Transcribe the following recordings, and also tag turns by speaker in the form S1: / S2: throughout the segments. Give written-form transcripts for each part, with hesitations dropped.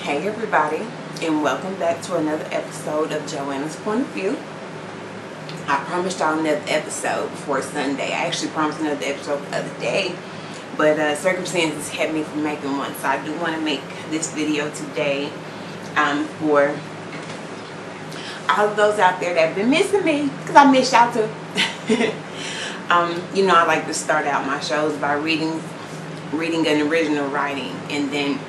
S1: Hey everybody, and welcome back to another episode of JoAnna's Point of View. I promised y'all another episode before Sunday. I actually promised another episode the other day, but circumstances kept me from making one. So I do want to make this video today for all of those out there that have been missing me, because I miss y'all too. You know, I like to start out my shows by reading an original writing and then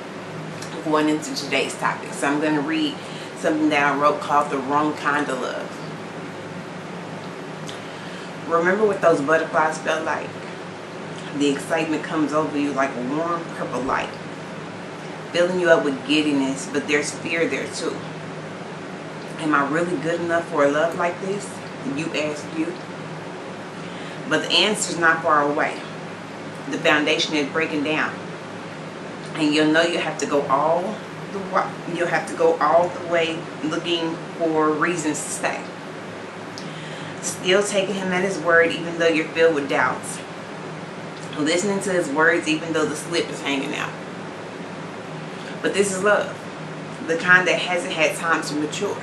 S1: going into today's topic. So I'm going to read something that I wrote called The Wrong Kind of Love. Remember what those butterflies felt like? The excitement comes over you like a warm purple light, filling you up with giddiness, but there's fear there too. Am I really good enough for a love like this? You ask you. But the answer's not far away. The foundation is breaking down. And you'll know you have to go all the way looking for reasons to stay. Still taking him at his word even though you're filled with doubts. Listening to his words even though the slip is hanging out. But this is love. The kind that hasn't had time to mature.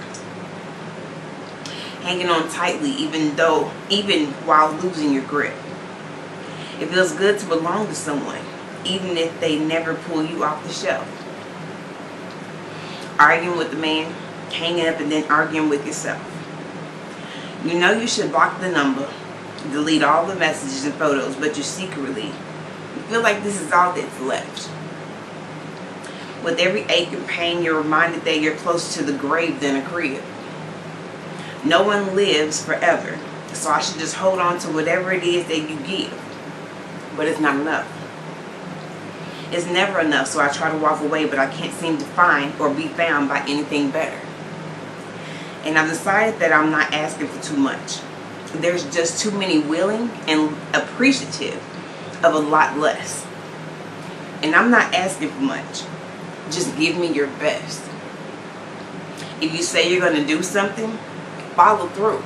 S1: Hanging on tightly even while losing your grip. It feels good to belong to someone, even if they never pull you off the shelf. Arguing with the man, hanging up and then arguing with yourself. You know you should block the number, delete all the messages and photos, but you secretly feel like this is all that's left. With every ache and pain, you're reminded that you're closer to the grave than a crib. No one lives forever, so I should just hold on to whatever it is that you give. But it's not enough. It's never enough, so I try to walk away, but I can't seem to find or be found by anything better. And I've decided that I'm not asking for too much. There's just too many willing and appreciative of a lot less. And I'm not asking for much. Just give me your best. If you say you're going to do something, follow through.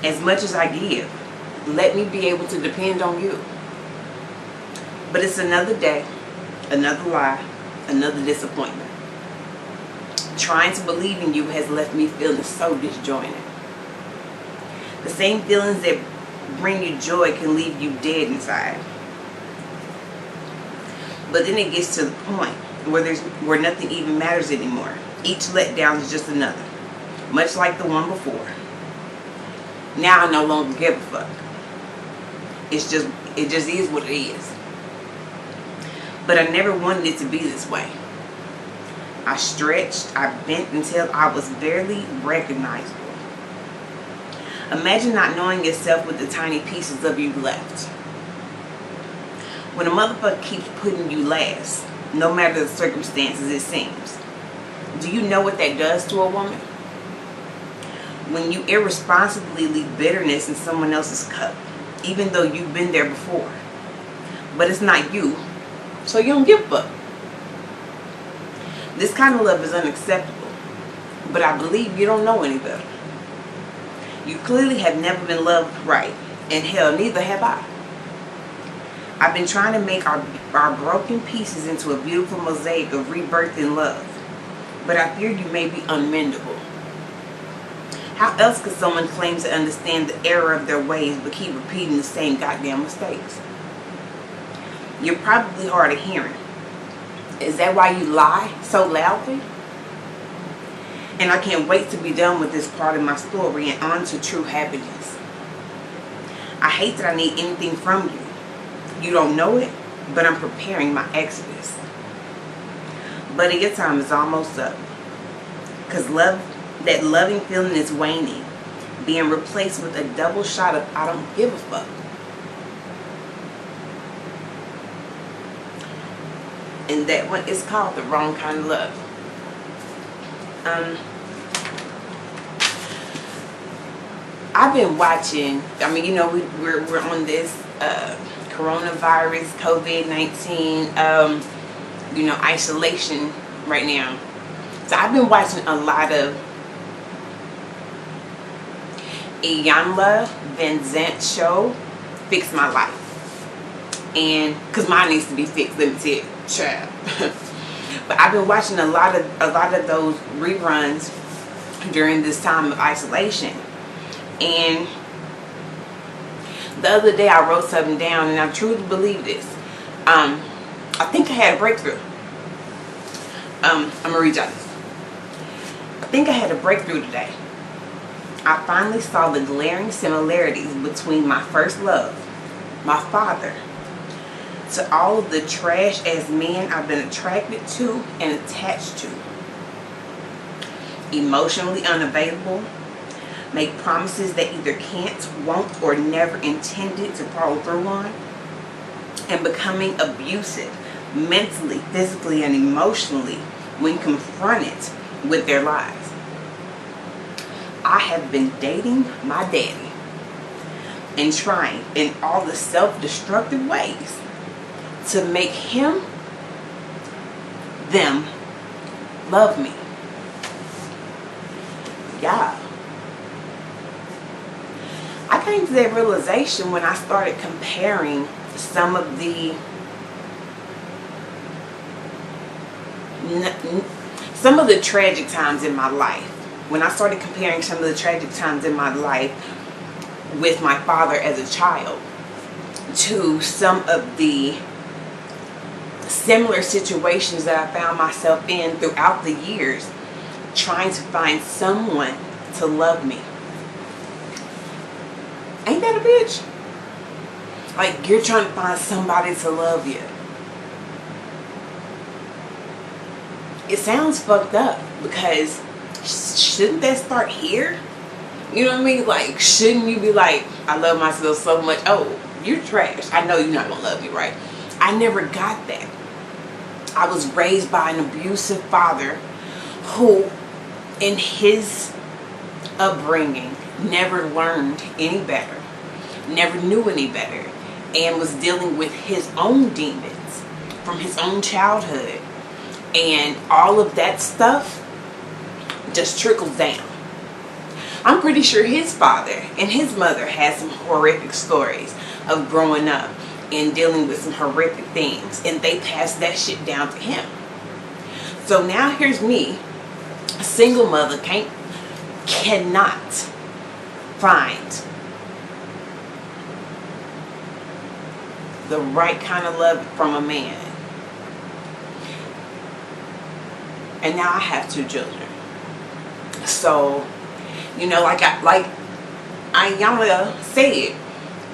S1: As much as I give, let me be able to depend on you. But it's another day, another lie, another disappointment. Trying to believe in you has left me feeling so disjointed. The same feelings that bring you joy can leave you dead inside. But then it gets to the point where nothing even matters anymore. Each letdown is just another, much like the one before. Now I no longer give a fuck. It just is what it is. But I never wanted it to be this way. I stretched, I bent until I was barely recognizable. Imagine not knowing yourself with the tiny pieces of you left. When a motherfucker keeps putting you last, no matter the circumstances it seems, do you know what that does to a woman? When you irresponsibly leave bitterness in someone else's cup, even though you've been there before. But it's not you, so you don't give a fuck. This kind of love is unacceptable, but I believe you don't know any better. You clearly have never been loved right, and hell, neither have I. I've been trying to make our broken pieces into a beautiful mosaic of rebirth in love, but I fear you may be unmendable. How else could someone claim to understand the error of their ways but keep repeating the same goddamn mistakes? You're probably hard of hearing. Is that why you lie so loudly? And I can't wait to be done with this part of my story and on to true happiness. I hate that I need anything from you. You don't know it, but I'm preparing my exodus. But your time is almost up. Because that loving feeling is waning, being replaced with a double shot of I don't give a fuck. And that one is called The Wrong Kind of Love. I've been watching, I mean, you know, we're on this coronavirus, COVID-19, you know, isolation right now. So I've been watching a lot of JoAnna Van Zant's show, Fix My Life. And, because mine needs to be fixed, let me tell you, child. But I've been watching a lot of those reruns during this time of isolation. And the other day I wrote something down, and I truly believe this. I think I had a breakthrough. I'm gonna read y'all this. I think I had a breakthrough today. I finally saw the glaring similarities between my first love, my father, to all of the trash ass men I've been attracted to and attached to. Emotionally unavailable, make promises that either can't, won't, or never intended to follow through on, and becoming abusive mentally, physically, and emotionally when confronted with their lives. I have been dating my daddy and trying in all the self-destructive ways to make them love me. Yeah. I came to that realization when I started comparing some of the tragic times in my life. When I started comparing some of the tragic times in my life with my father as a child to some of the similar situations that I found myself in throughout the years, trying to find someone to love me. Ain't that a bitch? Like, you're trying to find somebody to love you. It sounds fucked up, because shouldn't that start here? You know what I mean? Like, shouldn't you be like, I love myself so much. Oh, you're trash. I know you're not gonna love me, right? I never got that. I was raised by an abusive father who, in his upbringing, never learned any better, never knew any better, and was dealing with his own demons from his own childhood. And all of that stuff just trickles down. I'm pretty sure his father and his mother had some horrific stories of growing up and dealing with some horrific things, and they passed that shit down to him. So now here's me, a single mother, cannot find the right kind of love from a man. And now I have 2 children. So, you know, like Ayana said,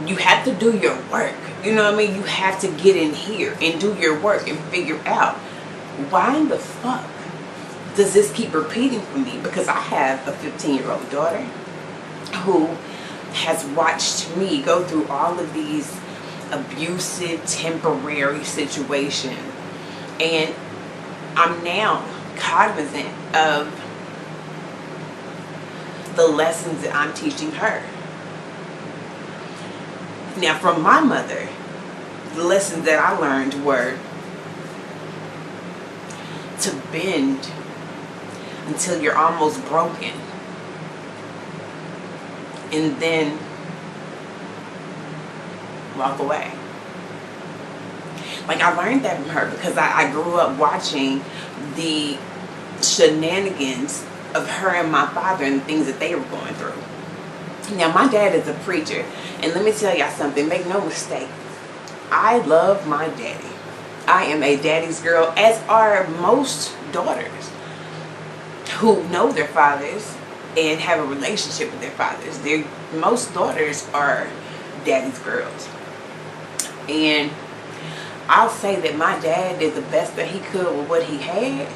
S1: you have to do your work. You know what I mean? You have to get in here and do your work and figure out, why in the fuck does this keep repeating for me? Because I have a 15-year-old daughter who has watched me go through all of these abusive, temporary situations. And I'm now cognizant of the lessons that I'm teaching her. Now, from my mother, the lessons that I learned were to bend until you're almost broken, and then walk away. Like, I learned that from her because I grew up watching the shenanigans of her and my father and the things that they were going through. Now, my dad is a preacher, and let me tell y'all something, make no mistake, I love my daddy. I am a daddy's girl, as are most daughters who know their fathers and have a relationship with their fathers. Most daughters are daddy's girls. And I'll say that my dad did the best that he could with what he had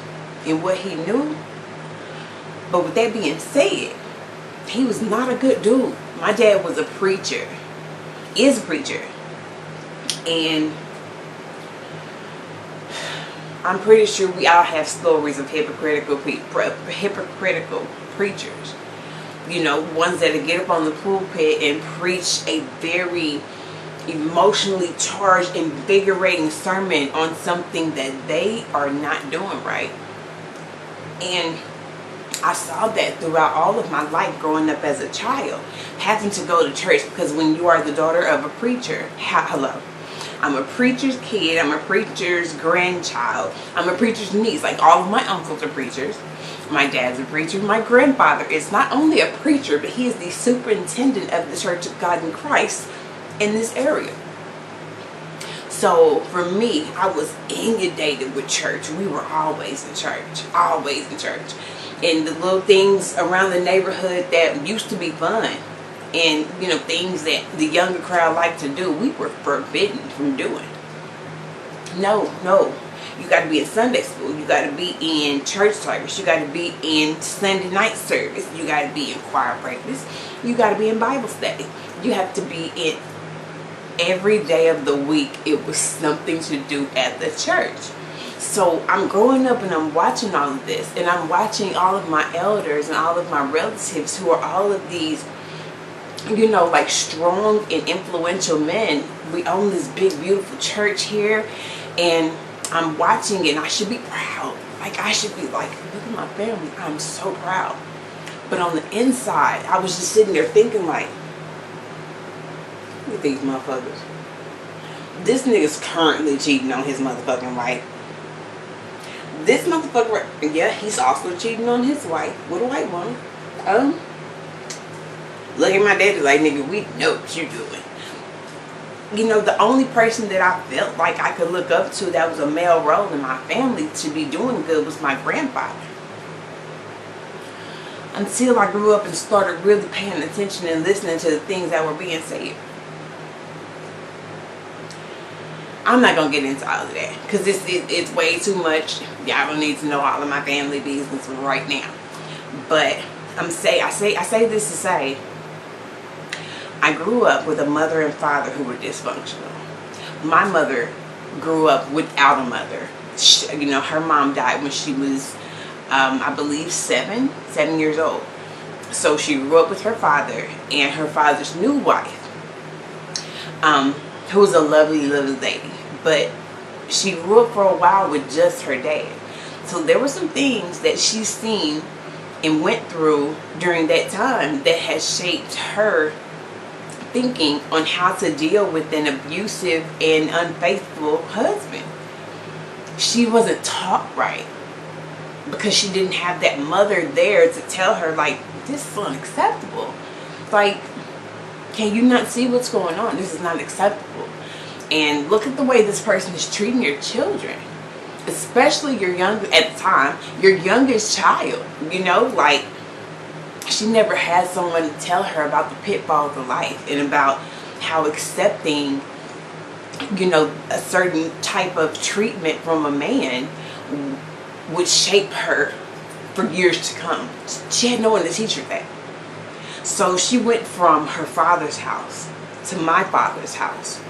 S1: and what he knew. But with that being said, he was not a good dude. My dad was a preacher, is a preacher. And I'm pretty sure we all have stories of hypocritical preachers. You know, ones that get up on the pulpit and preach a very emotionally charged, invigorating sermon on something that they are not doing right. And I saw that throughout all of my life growing up as a child, having to go to church, because when you are the daughter of a preacher, hello, I'm a preacher's kid. I'm a preacher's grandchild. I'm a preacher's niece. Like, all of my uncles are preachers. My dad's a preacher. My grandfather is not only a preacher, but he is the superintendent of the Church of God in Christ in this area. So for me, I was inundated with church. We were always in church. Always in church. And the little things around the neighborhood that used to be fun, and things that the younger crowd liked to do, we were forbidden from doing. No, you got to be in Sunday school, you got to be in church service, you got to be in Sunday night service, you got to be in choir practice, you got to be in Bible study, you have to be in every day of the week. It was something to do at the church. So I'm growing up and I'm watching all of this, and I'm watching all of my elders and all of my relatives who are all of these like strong and influential men. We own this big beautiful church here, and I'm watching it, and I should be proud. Like, I should be like, look at my family, I'm so proud. But on the inside, I was just sitting there thinking like, look at these motherfuckers. This nigga's currently cheating on his motherfucking wife. This motherfucker, yeah, he's also cheating on his wife with a white woman. Look at my daddy like, nigga, we know what you doing. The only person that I felt like I could look up to that was a male role in my family to be doing good was my grandfather. Until I grew up and started really paying attention and listening to the things that were being said. I'm not going to get into all of that because it's way too much. Y'all don't need to know all of my family business right now. But I say this to say, I grew up with a mother and father who were dysfunctional. My mother grew up without a mother. Her mom died when she was, I believe, 7 years old. So she grew up with her father and her father's new wife, who was a lovely, lovely lady. But she grew up for a while with just her dad. So there were some things that she's seen and went through during that time that has shaped her thinking on how to deal with an abusive and unfaithful husband. She wasn't taught right because she didn't have that mother there to tell her, like, this is unacceptable. Like, can you not see what's going on? This is not acceptable. And look at the way this person is treating your children, especially your youngest child. Like, she never had someone to tell her about the pitfalls of life and about how accepting, a certain type of treatment from a man would shape her for years to come. She had no one to teach her that. So she went from her father's house to my father's house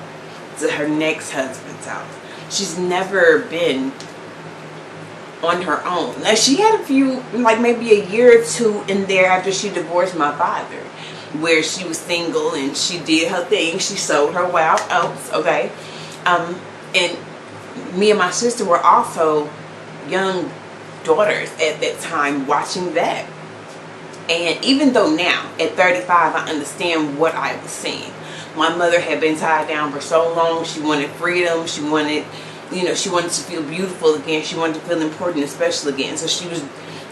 S1: to her next husband's house. She's never been on her own. Now, she had a few, like maybe a year or two in there after she divorced my father, where she was single and she did her thing. She sowed her wild oats, okay? And me and my sister were also young daughters at that time watching that. And even though now, at 35, I understand what I was seeing. My mother had been tied down for so long. She wanted freedom. She wanted, she wanted to feel beautiful again. She wanted to feel important and special again. So she was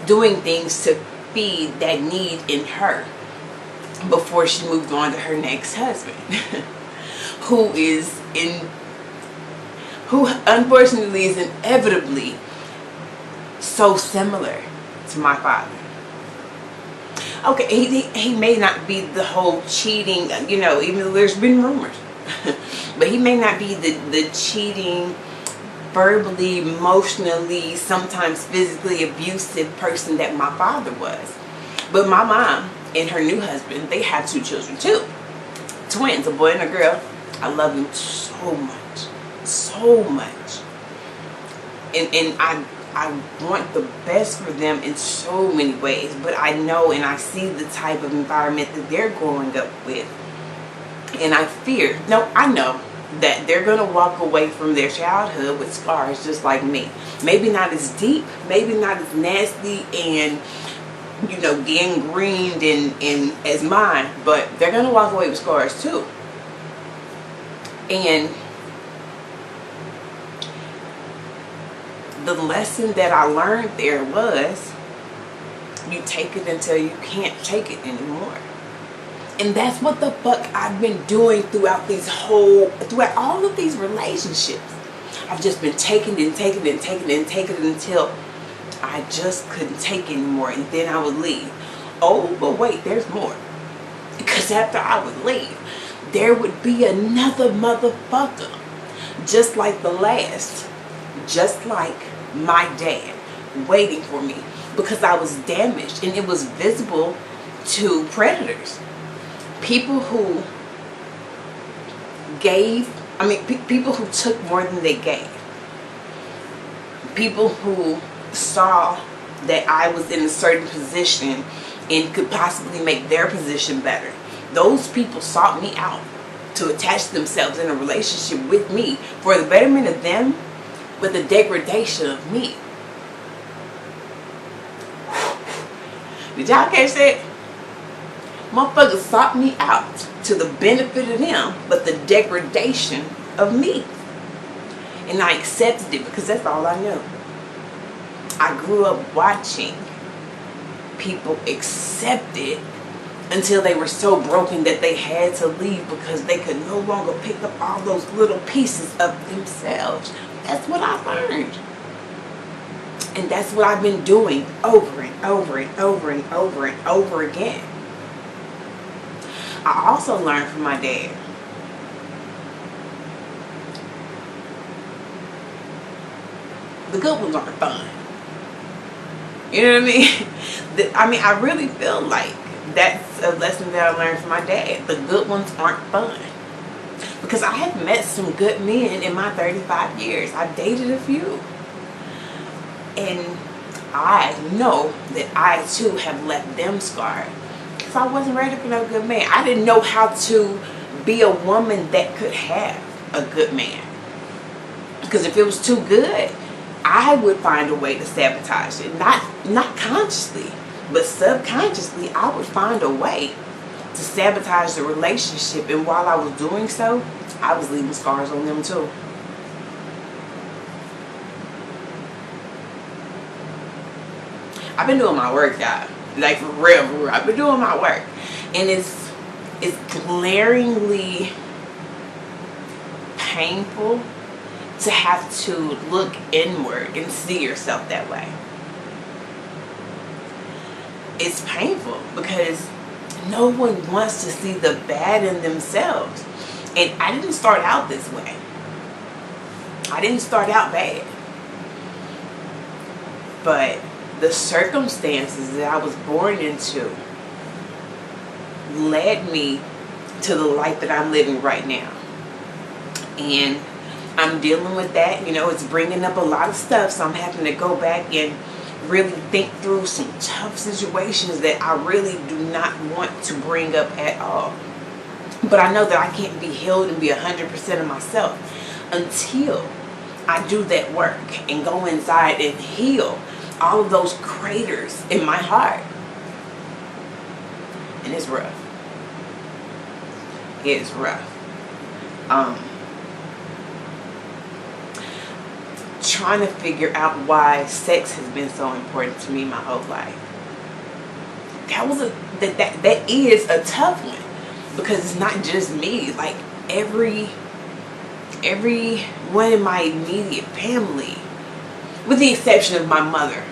S1: doing things to feed that need in her before she moved on to her next husband, who unfortunately is inevitably so similar to my father. Okay, he may not be the whole cheating, even though there's been rumors. But he may not be the cheating, verbally, emotionally, sometimes physically abusive person that my father was. But my mom and her new husband, they have 2 children too. Twins, a boy and a girl. I love them so much. So much. And I want the best for them in so many ways, but I know and I see the type of environment that they're growing up with, and I know that they're going to walk away from their childhood with scars just like me. Maybe not as deep, maybe not as nasty and gangrened and as mine, but they're going to walk away with scars too. And the lesson that I learned there was, you take it until you can't take it anymore. And that's what the fuck I've been doing throughout all of these relationships. I've just been taking it and taking it and taking it and taking it until I just couldn't take anymore, and then I would leave. Oh, but wait, there's more. Because after I would leave, there would be another motherfucker, just like the last, just like my dad, waiting for me, because I was damaged, and it was visible to predators. People who people who took more than they gave. People who saw that I was in a certain position and could possibly make their position better. Those people sought me out to attach themselves in a relationship with me for the betterment of them, with the degradation of me. Did y'all catch that? Motherfuckers sought me out to the benefit of them, but the degradation of me. And I accepted it because that's all I knew. I grew up watching people accept it until they were so broken that they had to leave because they could no longer pick up all those little pieces of themselves. That's what I learned. And that's what I've been doing over and over and over and over and over again. I also learned from my dad. The good ones aren't fun. You know what I mean? I really feel like that's a lesson that I learned from my dad. The good ones aren't fun. Because I have met some good men in my 35 years. I've dated a few. And I know that I too have left them scarred. Because I wasn't ready for no good man. I didn't know how to be a woman that could have a good man. Because if it was too good, I would find a way to sabotage it. Not consciously, but subconsciously, I would find a way to sabotage the relationship. And while I was doing so, I was leaving scars on them too. I've been doing my work, y'all. Like for real, for real. I've been doing my work. And it's glaringly painful to have to look inward and see yourself that way. It's painful because no one wants to see the bad in themselves. And I didn't start out this way. I didn't start out bad. But the circumstances that I was born into led me to the life that I'm living right now. And I'm dealing with that. You know, it's bringing up a lot of stuff. So I'm having to go back and really think through some tough situations that I really do not want to bring up at all. But I know that I can't be healed and be 100% of myself until I do that work and go inside and heal all of those craters in my heart. And it's rough. It's rough. Trying to figure out why sex has been so important to me my whole life. That is a tough one, because it's not just me. Like everyone in my immediate family, with the exception of my mother,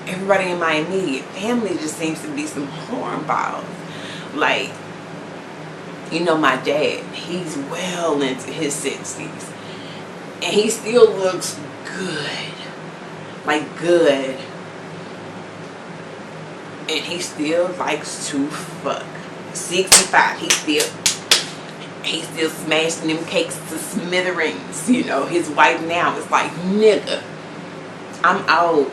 S1: everybody in my immediate family just seems to be some hornballs. Like, you know, my dad, he's well into his 60s. And he still looks good. Like, good. And he still likes to fuck. 65, he's still smashing them cakes to smithereens. You know, his wife now is like, nigga, I'm out.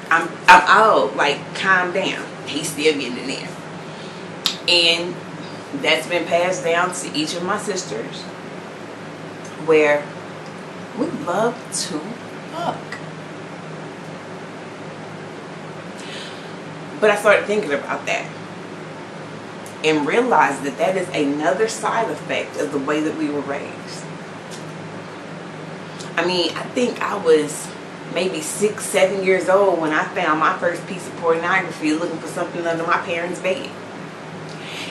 S1: I'm out. Like, calm down. He's still getting in there. And that's been passed down to each of my sisters, where we love to fuck. But I started thinking about that and realized that that is another side effect of the way that we were raised. I mean, I think I was maybe 6, 7 years old when I found my first piece of pornography looking for something under my parents' bed.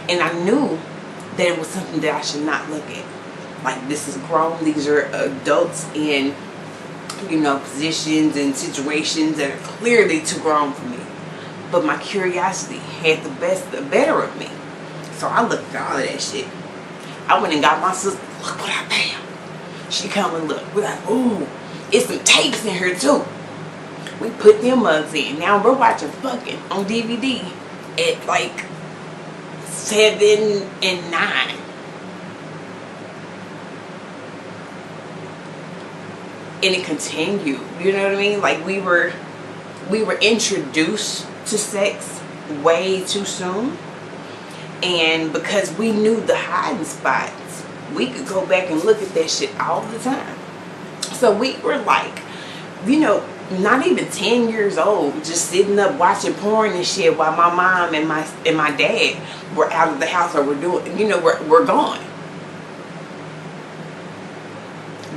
S1: And I knew that it was something that I should not look at. Like, this is grown. These are adults in, you know, positions and situations that are clearly too grown for me. But my curiosity had the better of me. So I looked at all of that shit. I went and got my sister. Look what I found. She come and look. We're like, ooh, it's some tapes in here too. We put them mugs in. Now we're watching fucking on DVD at like 7 and 9. And it continued. You know what I mean? Like we were introduced to sex way too soon. And because we knew the hiding spots, we could go back and look at that shit all the time. So we were like, you know, not even 10 years old, just sitting up watching porn and shit while my mom and my dad were out of the house, or we're doing, you know, we're gone.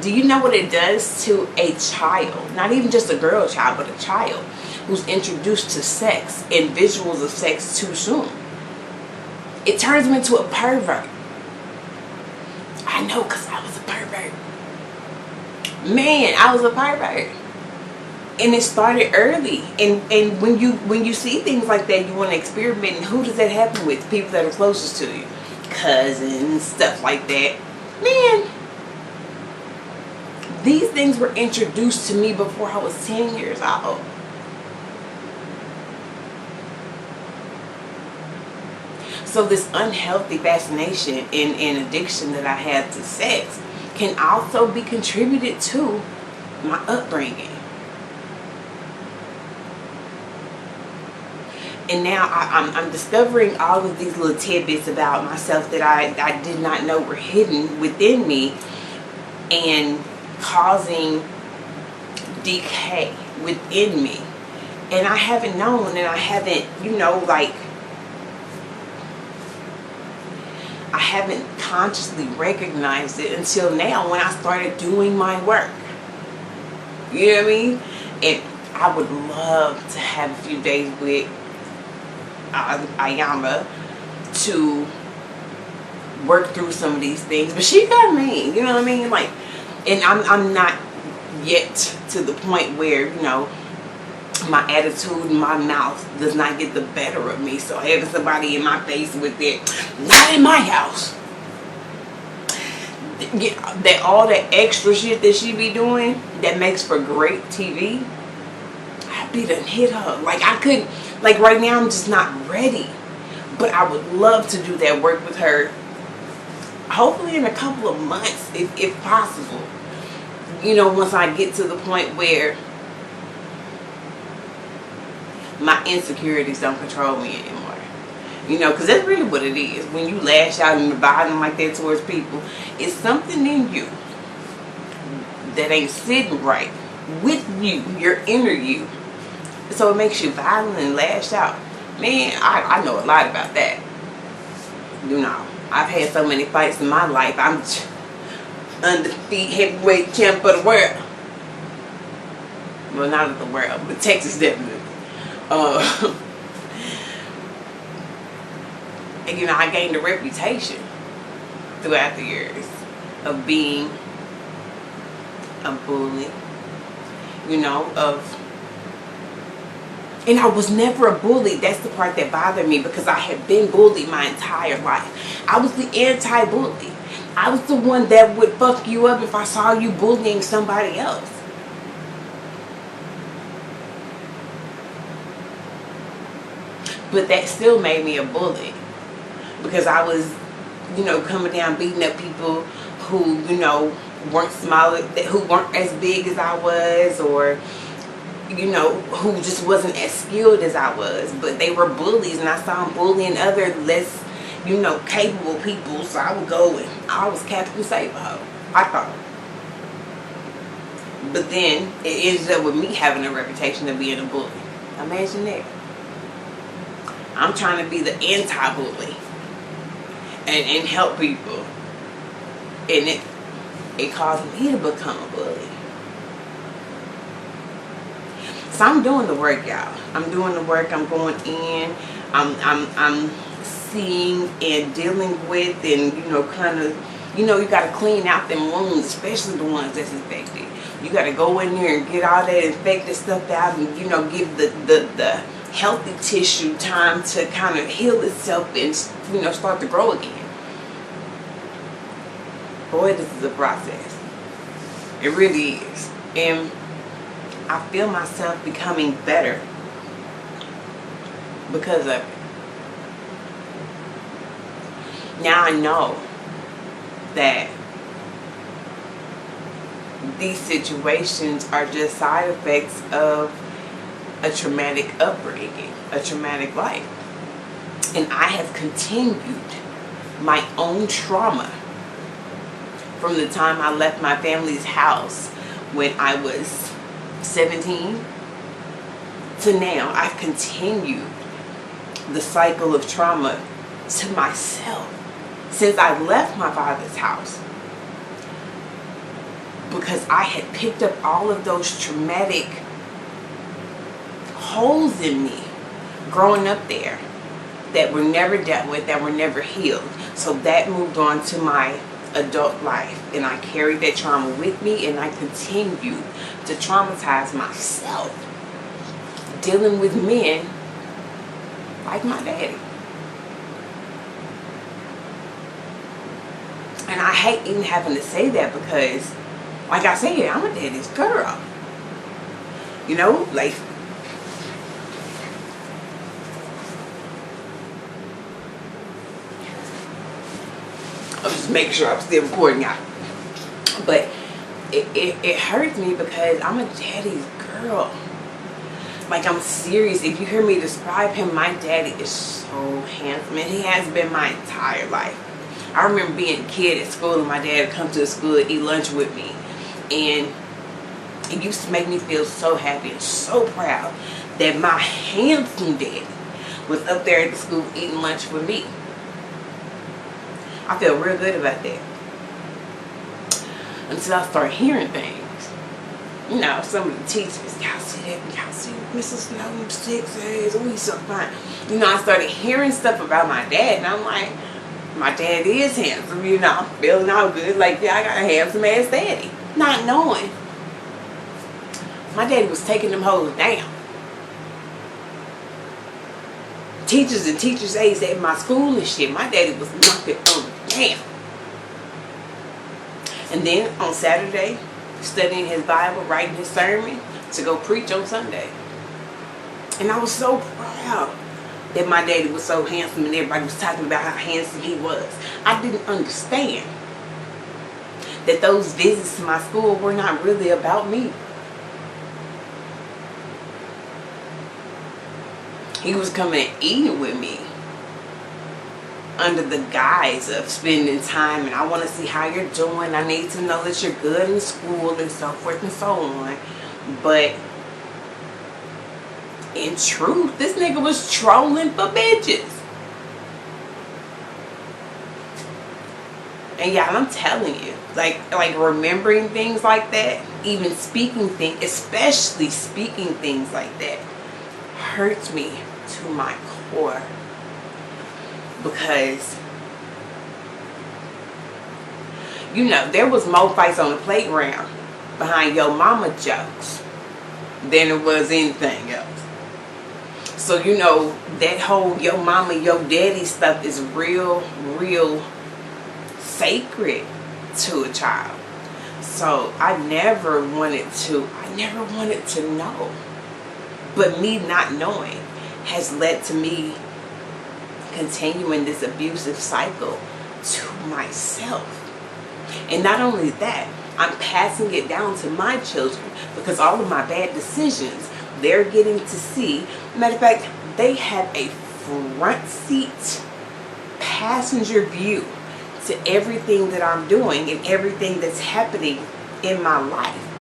S1: Do you know what it does to a child? Not even just a girl child, but a child who's introduced to sex and visuals of sex too soon. It turns them into a pervert. I know, because I was a pervert. Man, I was a pervert. And it started early. And when you see things like that, you want to experiment. And who does that happen with? People that are closest to you. Cousins, stuff like that. Man, these things were introduced to me before I was 10 years old. So this unhealthy fascination and addiction that I had to sex can also be contributed to my upbringing. And now I'm discovering all of these little tidbits about myself that I did not know were hidden within me and causing decay within me. And I haven't known, and I haven't, you know, like, I haven't consciously recognized it until now when I started doing my work. You know what I mean? And I would love to have a few days with Ayama to work through some of these things. But she got me, you know what I mean? Like, and I'm not yet to the point where, you know, my attitude and my mouth does not get the better of me. So having somebody in my face with it, not in my house, that all that extra shit that she be doing that makes for great TV, I be done hit her. Like, I couldn't, like, right now I'm just not ready. But I would love to do that work with her, hopefully in a couple of months, if possible. You know, once I get to the point where my insecurities don't control me anymore. You know, because that's really what it is. When you lash out and violent like that towards people, it's something in you that ain't sitting right with you, your inner you. So it makes you violent and lash out. Man, I know a lot about that. You know, I've had so many fights in my life. I'm undefeated heavyweight champ of the world. Well, not of the world, but Texas definitely. And, you know, I gained a reputation throughout the years of being a bully, you know, and I was never a bully. That's the part that bothered me, because I had been bullied my entire life. I was the anti-bully. I was the one that would fuck you up if I saw you bullying somebody else. But that still made me a bully, because I was, you know, coming down beating up people who, you know, weren't smaller, who weren't as big as I was, or, you know, who just wasn't as skilled as I was. But they were bullies, and I saw them bullying other less, you know, capable people. So I would go and I was Captain Save-A-Ho, I thought. But then it ended up with me having a reputation of being a bully. Imagine that. I'm trying to be the anti-bully and help people, and it caused me to become a bully. So I'm doing the work, y'all. I'm doing the work. I'm going in. I'm seeing and dealing with, and kind of, you got to clean out them wounds, especially the ones that's infected. You got to go in there and get all that infected stuff out, and give the healthy tissue time to kind of heal itself and start to grow again. Boy, this is a process. It really is. And I feel myself becoming better because of it. Now I know that these situations are just side effects of a traumatic upbringing, a traumatic life. And I have continued my own trauma from the time I left my family's house when I was 17 to now. I've continued the cycle of trauma to myself since I left my father's house, because I had picked up all of those traumatic holes in me growing up there that were never dealt with, that were never healed. So that moved on to my adult life, and I carried that trauma with me, and I continued to traumatize myself dealing with men like my daddy. And I hate even having to say that, because like I said, I'm a daddy's girl. Like, I'll just make sure I'm still recording out. But it hurts me because I'm a daddy's girl. Like, I'm serious. If you hear me describe him, my daddy is so handsome, and he has been my entire life. I remember being a kid at school, and my dad would come to the school and eat lunch with me. And it used to make me feel so happy and so proud that my handsome daddy was up there at the school eating lunch with me. I feel real good about that. Until I started hearing things. Some of the teachers, y'all see that? Y'all see Mrs. Snowden 6 days a week, so fine. I started hearing stuff about my dad, and I'm like, my dad is handsome, feeling all good. Like, yeah, I got a handsome ass daddy. Not knowing my daddy was taking them hoes down. Teachers and teachers' aides at my school and shit, my daddy was knocking them down. And then on Saturday, studying his Bible, writing his sermon to go preach on Sunday. And I was so proud that my daddy was so handsome, and everybody was talking about how handsome he was. I didn't understand that those visits to my school were not really about me. He was coming and eating with me under the guise of spending time, and I want to see how you're doing. I need to know that you're good in school and so forth and so on. But in truth, this nigga was trolling for bitches. And y'all, I'm telling you, like remembering things like that, even speaking things, especially speaking things like that, hurts me to my core. Because there was more fights on the playground behind your mama jokes than there was anything else. So that whole your mama, your daddy stuff is real sacred to a child. So I never wanted to know. But me not knowing has led to me continuing this abusive cycle to myself. And not only that, I'm passing it down to my children, because all of my bad decisions, they're getting to see. Matter of fact, they have a front seat passenger view to everything that I'm doing and everything that's happening in my life.